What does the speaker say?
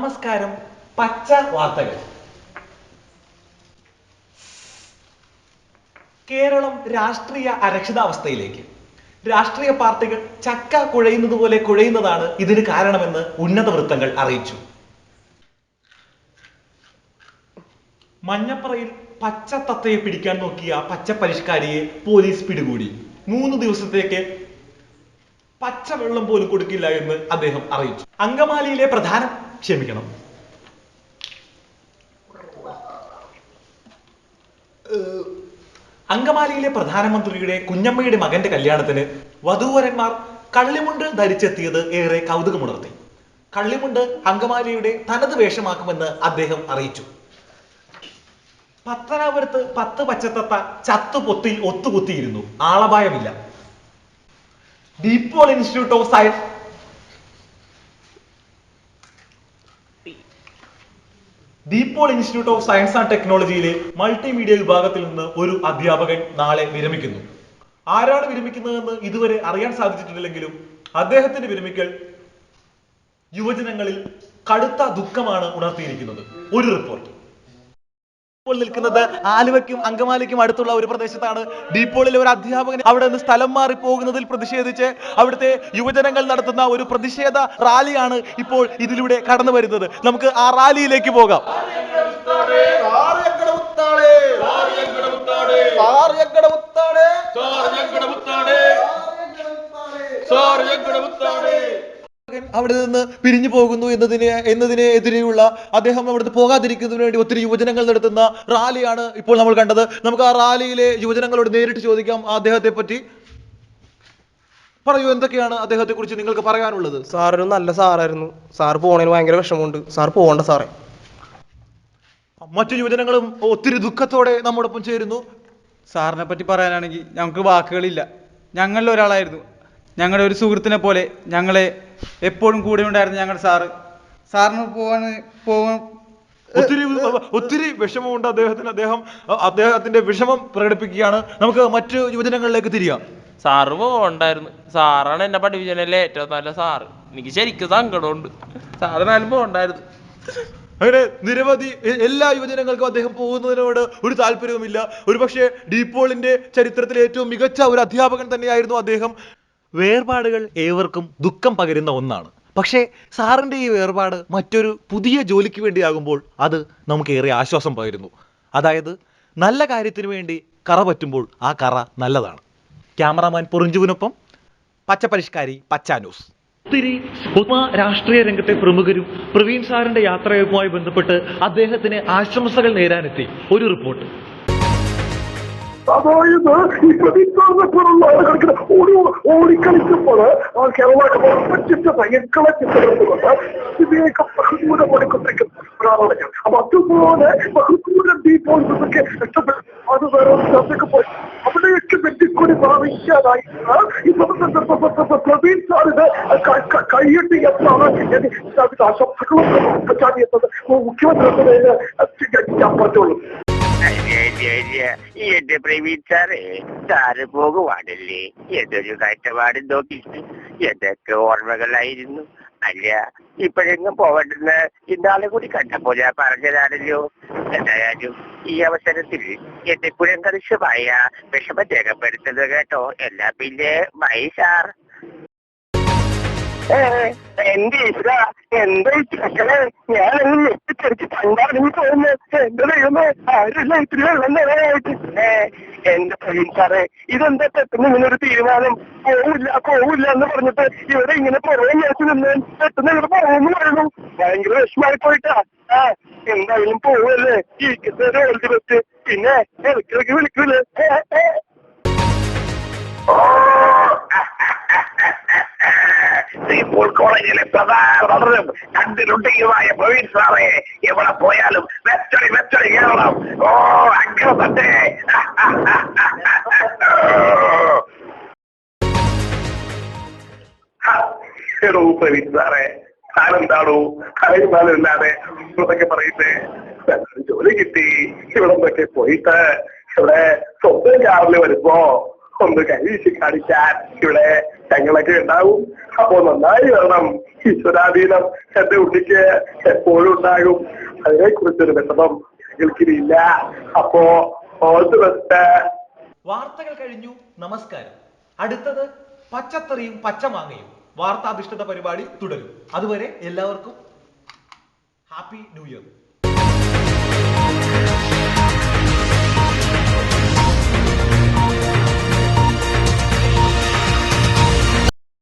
നമസ്കാരം. പച്ച വാർത്തകൾ. കേരളം രാഷ്ട്രീയ അരക്ഷിതാവസ്ഥയിലേക്ക്. രാഷ്ട്രീയ പാർട്ടികൾ ചക്ക കുഴയുന്നത് പോലെ കുഴയുന്നതാണ് ഇതിന് കാരണമെന്ന് ഉന്നത വൃത്തങ്ങൾ അറിയിച്ചു. മഞ്ഞപ്പറയിൽ പച്ചത്തത്തയെ പിടിക്കാൻ നോക്കിയ പച്ചപ്പരിഷ്കാരിയെ പോലീസ് പിടികൂടി. 3 ദിവസത്തേക്ക് പച്ചവെള്ളം പോലും കൊടുക്കില്ല എന്ന് അദ്ദേഹം അറിയിച്ചു. അങ്കമാലിയിലെ പ്രധാനമന്ത്രിയുടെ കുഞ്ഞമ്മയുടെ മകന്റെ കല്യാണത്തിന് വധൂവരന്മാർ കള്ളിമുണ്ട് ധരിച്ചെത്തിയത് ഏറെ കൗതുകമുണർത്തി. കള്ളിമുണ്ട് അങ്കമാലിയുടെ തനത് വേഷമാക്കുമെന്ന് അദ്ദേഹം അറിയിച്ചു. പത്തനാപുരത്ത് 10 പച്ചത്തത്ത ചത്തുപൊത്തിൽ ഒത്തുകുത്തിയിരുന്നു. ആളപായമില്ല. DePaul institute of science and ടെക്നോളജിയിലെ മൾട്ടിമീഡിയ വിഭാഗത്തിൽ നിന്ന് ഒരു അധ്യാപകൻ നാളെ വിരമിക്കുന്നു. ആരാണ് വിരമിക്കുന്നതെന്ന് ഇതുവരെ അറിയാൻ സാധിച്ചിട്ടില്ലെങ്കിലും അദ്ദേഹത്തിന്റെ വിരമിക്കൽ യുവജനങ്ങളിൽ കടുത്ത ദുഃഖമാണ് ഉണർത്തിയിരിക്കുന്നത്. ഒരു റിപ്പോർട്ട്. ഇപ്പോൾ നിൽക്കുന്നത് ആലുവയ്ക്കും അങ്കമാലിക്കും അടുത്തുള്ള ഒരു പ്രദേശത്താണ്. ഡീപോളിലെ ഒരു അധ്യാപകൻ അവിടെ നിന്ന് സ്ഥലം മാറി പോകുന്നതിൽ പ്രതിഷേധിച്ച് അവിടുത്തെ യുവജനങ്ങൾ നടത്തുന്ന ഒരു പ്രതിഷേധ റാലിയാണ് ഇപ്പോൾ ഇതിലൂടെ കടന്നു വരുന്നത്. നമുക്ക് ആ റാലിയിലേക്ക് പോകാം. അവിടെ നിന്ന് പിരിഞ്ഞു പോകുന്നു എന്നതിനെതിരെയുള്ള അദ്ദേഹം അവിടുന്ന് പോകാതിരിക്കുന്നതിന് വേണ്ടി ഒത്തിരി യുവജനങ്ങൾ നടത്തുന്ന റാലിയാണ് ഇപ്പോൾ നമ്മൾ കണ്ടത്. നമുക്ക് ആ റാലിയിലെ യുവജനങ്ങളോട് നേരിട്ട് ചോദിക്കാം അദ്ദേഹത്തെ പറ്റി. പറയൂ, എന്തൊക്കെയാണ് അദ്ദേഹത്തെ കുറിച്ച് നിങ്ങൾക്ക് പറയാനുള്ളത്? സാറൊരു നല്ല സാറായിരുന്നു. സാറ് പോണതിന് ഭയങ്കര വിഷമമുണ്ട്. സാർ പോകണ്ട സാറേ. മറ്റു യുവജനങ്ങളും ഒത്തിരി ദുഃഖത്തോടെ നമ്മോടൊപ്പം ചേരുന്നു. സാറിനെ പറ്റി പറയാനാണെങ്കിൽ ഞങ്ങൾക്ക് വാക്കുകളില്ല. ഞങ്ങളിൽ ഒരാളായിരുന്നു. ഞങ്ങളുടെ ഒരു സുഹൃത്തിനെ പോലെ ഞങ്ങളെ എപ്പോഴും കൂടെ ഉണ്ടായിരുന്നു ഞങ്ങളുടെ സാറിന് ഒത്തിരി വിഷമമുണ്ട് അദ്ദേഹത്തിന്. അദ്ദേഹത്തിന്റെ വിഷമം പ്രകടിപ്പിക്കുകയാണ്. നമുക്ക് മറ്റു യുവജനങ്ങളിലേക്ക് തിരിയാം. സാറ് പോകണ്ടായിരുന്നു. സാറാണ് എന്നെ പഠിപ്പിച്ചതിലെ ഏറ്റവും നല്ല സാറ്. എനിക്ക് ശരിക്കും സങ്കടമുണ്ട്. സാറിനാലും പോകണ്ടായിരുന്നു. അങ്ങനെ നിരവധി എല്ലാ യുവജനങ്ങൾക്കും അദ്ദേഹം പോകുന്നതിനോട് ഒരു താല്പര്യവുമില്ല. ഒരുപക്ഷെ ഡീപോളിന്റെ ചരിത്രത്തിലെ ഏറ്റവും മികച്ച ഒരു അധ്യാപകൻ തന്നെയായിരുന്നു അദ്ദേഹം. വേർപാടുകൾ ഏവർക്കും ദുഃഖം പകരുന്ന ഒന്നാണ്. പക്ഷേ സാറിന്റെ ഈ വേർപാട് മറ്റൊരു പുതിയ ജോലിക്ക് വേണ്ടിയാകുമ്പോൾ അത് നമുക്ക് ഏറെ ആശ്വാസം പകരുന്നു. അതായത് നല്ല കാര്യത്തിന് വേണ്ടി കറ പറ്റുമ്പോൾ ആ കറ നല്ലതാണ്. ക്യാമറാമാൻ പൊറിഞ്ചുവിനൊപ്പം പച്ചപ്പരിഷ്കാരി, പച്ച ന്യൂസ്. ഒത്തിരി രാഷ്ട്രീയ രംഗത്തെ പ്രമുഖരും പ്രവീൺ സാറിന്റെ യാത്രയുമായി ബന്ധപ്പെട്ട് അദ്ദേഹത്തിന് ആശംസകൾ നേരാനെത്തി. ഒരു റിപ്പോർട്ട്. അതായത് ഈ പ്രതിസ്ഥാനപ്പുറമുള്ള ആളുകൾക്ക് ഓടിക്കളിക്കുമ്പോൾ കേരള ഭയങ്കര ചിത്രമെടുത്തുകൊണ്ട് ഇതിനെയൊക്കെ ബഹുദൂരം ഓടിക്കൊണ്ടിരിക്കുന്ന ഒരാളാണ് ഞാൻ. അപ്പൊ അതുപോലെ ബഹുദൂരം ഡീപോളിനൊക്കെ ഇഷ്ടപ്പെട്ടു. അത് വേറെ സ്ഥലത്തേക്ക് പോയി അവിടെയൊക്കെ വെട്ടിക്കൂടി ഭാവിക്കാനായി ഈ പ്രവീൺ സാറിന് കൈയ്യട്ടി എത്താണ് ആശംസകളും പറ്റാതിയെന്നത് മുഖ്യമന്ത്രി ഞാൻ പറഞ്ഞോളൂ. എന്റെ പ്രവീൺ സാറേ, സാറ് പോകുവാണല്ലേ? എന്തൊരു കാഴ്ചപ്പാടും നോക്കിയിട്ട് എന്തൊക്കെ ഓർമ്മകളായിരുന്നു. അല്ല, ഇപ്പോഴെങ്ങും പോകണ്ടെന്ന് ഇന്നാളെ കൂടി കണ്ടപ്പോൾ ഞാൻ പറഞ്ഞതാണല്ലോ. എന്തായാലും ഈ അവസരത്തിൽ എന്റെ കുരങ്കർശമായ വിഷമം രേഖപ്പെടുത്തുന്നത് കേട്ടോ. എല്ലാ പിന്നെ ബൈ സാർ. എന്റെ ഈശ്വര, എന്താ ചക്കളെ, ഞാനൊന്നും ഞെട്ടിച്ചെറിച്ച് കണ്ടാണെങ്കിൽ തോന്നുന്നത്. എന്റെ ദൈവമേ, ആരുമില്ല ഇത്തിരി വെള്ളം നേരായിട്ട്. എന്റെ പ്രവീൺ സാറേ, ഇതെന്താ പെട്ടെന്ന് ഇങ്ങനെ ഒരു തീരുമാനം? പോവില്ല എന്ന് പറഞ്ഞിട്ട് ഇവിടെ ഇങ്ങനെ പുറകെ മേടിച്ചു നിന്ന് പെട്ടെന്ന് ഇവിടെ പോകുമെന്ന് പറയുന്നു. ഭയങ്കര വിഷമായി പോയിട്ടാ. എന്തായാലും പോവല്ലേ, ഇരിക്കുന്നവരെ ഓൾഡ് ബെസ്റ്റ്. പിന്നെ ഇടയ്ക്കിടയ്ക്ക് വിളിക്കൂലേ? ഇപ്പോൾ കോളേജിലെ പ്രധാന കണ്ടിലുണ്ടെങ്കിലുമായ പ്രവീൺ സാറേ, എവിടെ പോയാലും വെച്ചടി കേരളം. ഓ, അങ്ങനെ തന്നെ. എടോ പ്രവീൺ സാറേ, താനെന്താണോ ഇല്ലാതെ ഇവിടൊക്കെ പറയുന്നേ? ജോലി കിട്ടി, ഇവിടെ നിന്നൊക്കെ പോയിട്ട് ഇവിടെ സ്വന്തം കാറിൽ വരുമ്പോ ഒന്ന് കൈവീശി കാണിക്കാൻ ഇവിടെ ഞങ്ങളൊക്കെ ഉണ്ടാവും. അപ്പോ നന്നായി വരണം. ഈശ്വരാധീനം എന്റെ ഉണ്ണിക്ക് എപ്പോഴും ഉണ്ടാകും. അതിനെ കുറിച്ചൊരു വിഷമം ഞങ്ങൾക്കില്ല. അപ്പോ ഓൾ ദി ബെസ്റ്റ്. വാർത്തകൾ കഴിഞ്ഞു. നമസ്കാരം. അടുത്തത് പച്ചത്തറിയും പച്ചമാങ്ങയും വാർത്താധിഷ്ഠിത പരിപാടി തുടരും. അതുവരെ എല്ലാവർക്കും ഹാപ്പി ന്യൂ ഇയർ.